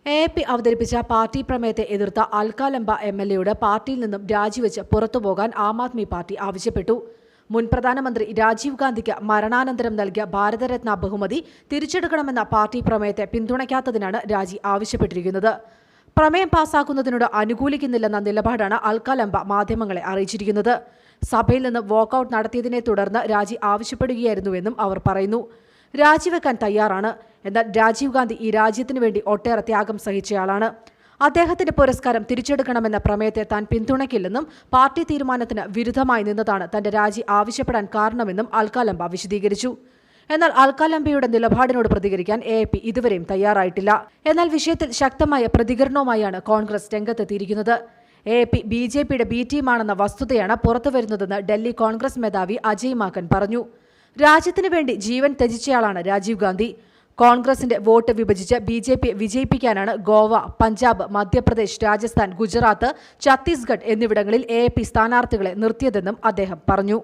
AAP അവതരിപ്പിച്ച party പ്രമേയത്തെ എതിർത്ത അൽക്കാലംബ MLAയോട് പാർട്ടിയിൽ നിന്നും രാജിവെച്ച് പുറത്തുപോകാൻ ആം ആദ്മി പാർട്ടി ആവശ്യപ്പെട്ടു. മുൻ പ്രധാനമന്ത്രി രാജീവ് ഗാന്ധിക്ക് മരണാനന്തരം നൽകിയ ഭാരതരത്ന ബഹുമതി തിരിച്ചെടുക്കണമെന്ന പാർട്ടി പ്രമേയത്തെ പിന്തുണയ്ക്കാത്തതിനാണ് രാജി ആവശ്യപ്പെട്ടിരിക്കുന്നത്. പ്രമേയം പാസാക്കുന്നതിനോട് അനുകൂലിക്കുന്നില്ലെന്ന നിലപാടാണ് അൽക്കാലംബ മാധ്യമങ്ങളെ അറിയിച്ചിരിക്കുന്നത്. സഭയിൽ നിന്ന് വാക്കൌട്ട് നടത്തിയതിനെ തുടർന്ന് രാജി ആവശ്യപ്പെടുകയായിരുന്നുവെന്നും അവർ പറയുന്നു. രാജിവെക്കാൻ തയ്യാറാണ്. എന്നാൽ രാജീവ് ഗാന്ധി ഈ രാജ്യത്തിനു വേണ്ടി ഒട്ടേറെ ത്യാഗം സഹിച്ചയാളാണ്. അദ്ദേഹത്തിന്റെ പുരസ്കാരം തിരിച്ചെടുക്കണമെന്ന പ്രമേയത്തെ താൻ പിന്തുണയ്ക്കില്ലെന്നും പാർട്ടി തീരുമാനത്തിന് വിരുദ്ധമായി നിന്നതാണ് തന്റെ രാജി ആവശ്യപ്പെടാൻ കാരണമെന്നും അൽക്കാലംബ വിശദീകരിച്ചു. എന്നാൽ അൽക്കാലംബയുടെ നിലപാടിനോട് പ്രതികരിക്കാൻ AAP ഇതുവരെയും തയ്യാറായിട്ടില്ല. എന്നാൽ വിഷയത്തിൽ ശക്തമായ പ്രതികരണവുമായാണ് കോൺഗ്രസ് രംഗത്തെത്തിയിരിക്കുന്നത്. AAP BJPയുടെ B ടീമാണെന്ന വസ്തുതയാണ് പുറത്തുവരുന്നതെന്ന് ഡൽഹി കോൺഗ്രസ് മേധാവി അജയ് മാക്കൻ പറഞ്ഞു. രാജ്യത്തിനു വേണ്ടി ജീവൻ ത്യജിച്ചയാളാണ് രാജീവ് ഗാന്ധി. കോൺഗ്രസിന്റെ വോട്ട് വിഭജിച്ച് BJP വിജയിപ്പിക്കാനാണ് ഗോവ, പഞ്ചാബ്, മധ്യപ്രദേശ്, രാജസ്ഥാൻ, ഗുജറാത്ത്, ഛത്തീസ്ഗഡ് എന്നിവിടങ്ങളിൽ AAP സ്ഥാനാർത്ഥികളെ നിർത്തിയതെന്നും അദ്ദേഹം പറഞ്ഞു.